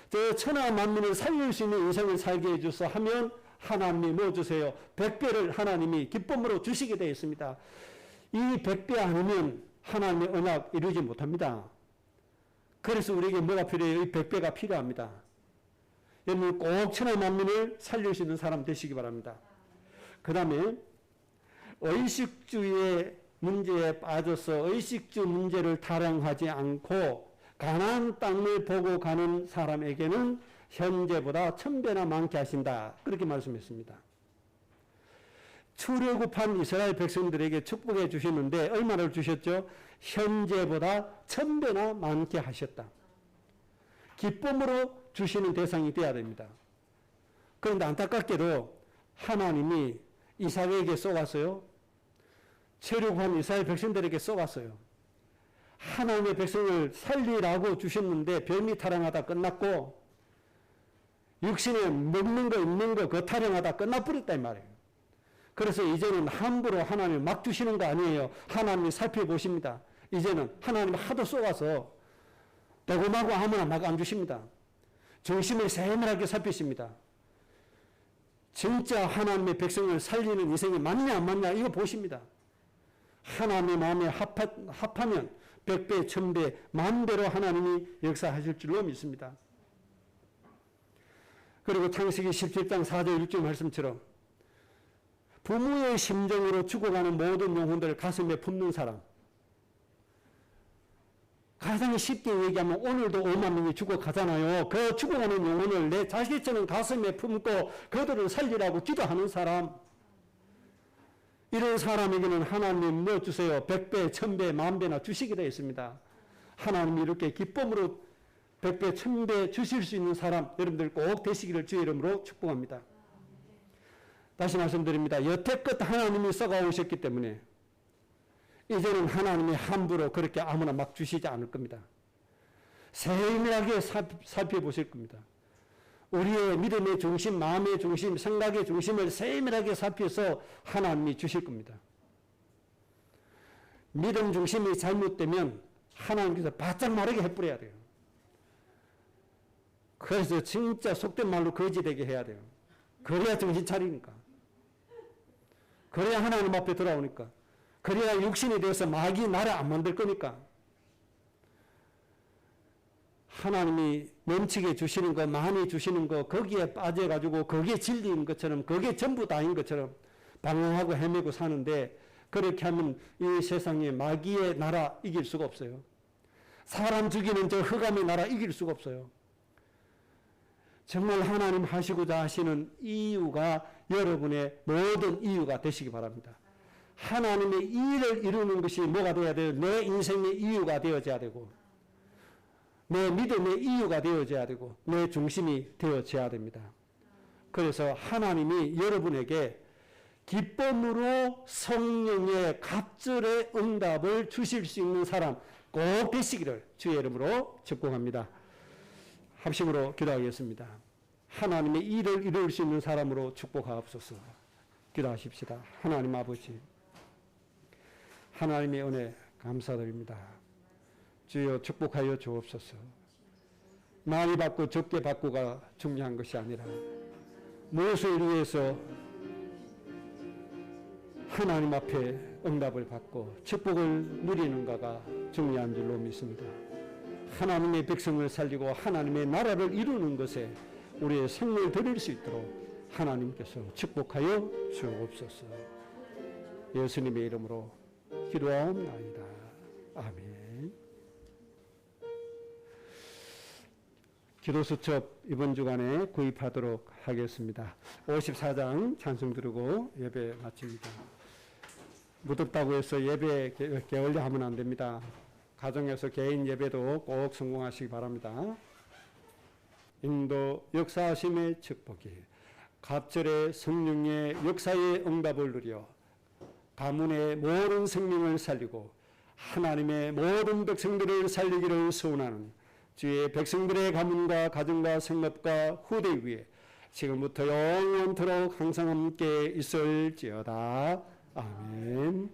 저 천하 만민을 살릴 수 있는 인생을 살게 해 주소 하면 하나님이 뭐 주세요? 100배를 하나님이 기쁨으로 주시게 되어 있습니다. 이 100배 아니면 하나님의 언약 이루지 못합니다. 그래서 우리에게 뭐가 필요해요? 이 100배가 필요합니다. 여러분 꼭 천하 만민을 살릴 수 있는 사람 되시기 바랍니다. 그 다음에 의식주의 문제에 빠져서 의식주 문제를 타령하지 않고 가나안 땅을 보고 가는 사람에게는 현재보다 1000배나 많게 하신다. 그렇게 말씀했습니다. 출애굽한 이스라엘 백성들에게 축복해 주셨는데 얼마를 주셨죠? 현재보다 1000배나 많게 하셨다. 기쁨으로 주시는 대상이 되어야 됩니다. 그런데 안타깝게도 하나님이 이삭에게 쏘았어요. 출애굽한 이스라엘 백성들에게 쏘았어요. 하나님의 백성을 살리라고 주셨는데 별미 타령하다 끝났고 육신에 먹는 거 입는 거 그 타령하다 끝나버렸다 이 말이에요. 그래서 이제는 함부로 하나님을 막 주시는 거 아니에요. 하나님이 살펴보십니다. 이제는 하나님 하도 쏘아서 도금하고 아무나 막 안 주십니다. 중심을 세밀하게 살피십니다. 진짜 하나님의 백성을 살리는 인생이 맞냐 안 맞냐 이거 보십니다. 하나님의 마음에 합하면 100배, 1000배, 만배로 하나님이 역사하실 줄로 믿습니다. 그리고 창세기 17장 4절 6절 말씀처럼 부모의 심정으로 죽어가는 모든 영혼들을 가슴에 품는 사람. 가장 쉽게 얘기하면 오늘도 5만 명이 죽어가잖아요. 그 죽어가는 영혼을 내 자식처럼 가슴에 품고 그들을 살리라고 기도하는 사람. 이런 사람에게는 하나님 뭐 주세요? 100배, 1000배, 만배나 주시게 되어 있습니다. 하나님이 이렇게 기쁨으로 100배, 1000배 주실 수 있는 사람 여러분들 꼭 되시기를 주의 이름으로 축복합니다. 다시 말씀드립니다. 여태껏 하나님이 썩어오셨기 때문에 이제는 하나님이 함부로 그렇게 아무나 막 주시지 않을 겁니다. 세밀하게 살펴보실 겁니다. 우리의 믿음의 중심, 마음의 중심, 생각의 중심을 세밀하게 살펴서 하나님이 주실 겁니다. 믿음 중심이 잘못되면 하나님께서 바짝 마르게 해버려야 돼요. 그래서 진짜 속된 말로 거지되게 해야 돼요. 그래야 정신 차리니까. 그래야 하나님 앞에 돌아오니까. 그래야 육신이 되어서 마귀 나라 안 만들 거니까. 하나님이 넘치게 주시는 거, 많이 주시는 거, 거기에 빠져가지고 그게 진리인 것처럼, 그게 전부 다인 것처럼 방황하고 헤매고 사는데, 그렇게 하면 이 세상에 마귀의 나라 이길 수가 없어요. 사람 죽이는 저 흑암의 나라 이길 수가 없어요. 정말 하나님 하시고자 하시는 이유가 여러분의 모든 이유가 되시기 바랍니다. 하나님의 일을 이루는 것이 뭐가 되어야 돼요? 내 인생의 이유가 되어져야 되고, 내 믿음의 이유가 되어져야 되고, 내 중심이 되어져야 됩니다. 그래서 하나님이 여러분에게 기쁨으로 성령의 갑절의 응답을 주실 수 있는 사람 꼭 되시기를 주의 이름으로 축복합니다. 합심으로 기도하겠습니다. 하나님의 일을 이룰 수 있는 사람으로 축복하옵소서. 기도하십시다. 하나님 아버지, 하나님의 은혜 감사드립니다. 주여 축복하여 주옵소서. 많이 받고 적게 받고가 중요한 것이 아니라 무엇을 위해서 하나님 앞에 응답을 받고 축복을 누리는가가 중요한 줄로 믿습니다. 하나님의 백성을 살리고 하나님의 나라를 이루는 것에 우리의 생명을 드릴 수 있도록 하나님께서 축복하여 주옵소서. 예수님의 이름으로 기도하옵나이다. 아멘. 기도수첩 이번 주간에 구입하도록 하겠습니다. 54장 찬송 드리고 예배 마칩니다. 무덥다고 해서 예배 게을리 하면 안 됩니다. 가정에서 개인 예배도 꼭 성공하시기 바랍니다. 인도 역사하심의 축복이 갑절의 성령의 역사의 응답을 누려 가문의 모든 생명을 살리고 하나님의 모든 백성들을 살리기를 소원하는 주의 백성들의 가문과 가정과 성업과 후대 위에 지금부터 영원토록 항상 함께 있을지어다. 아멘.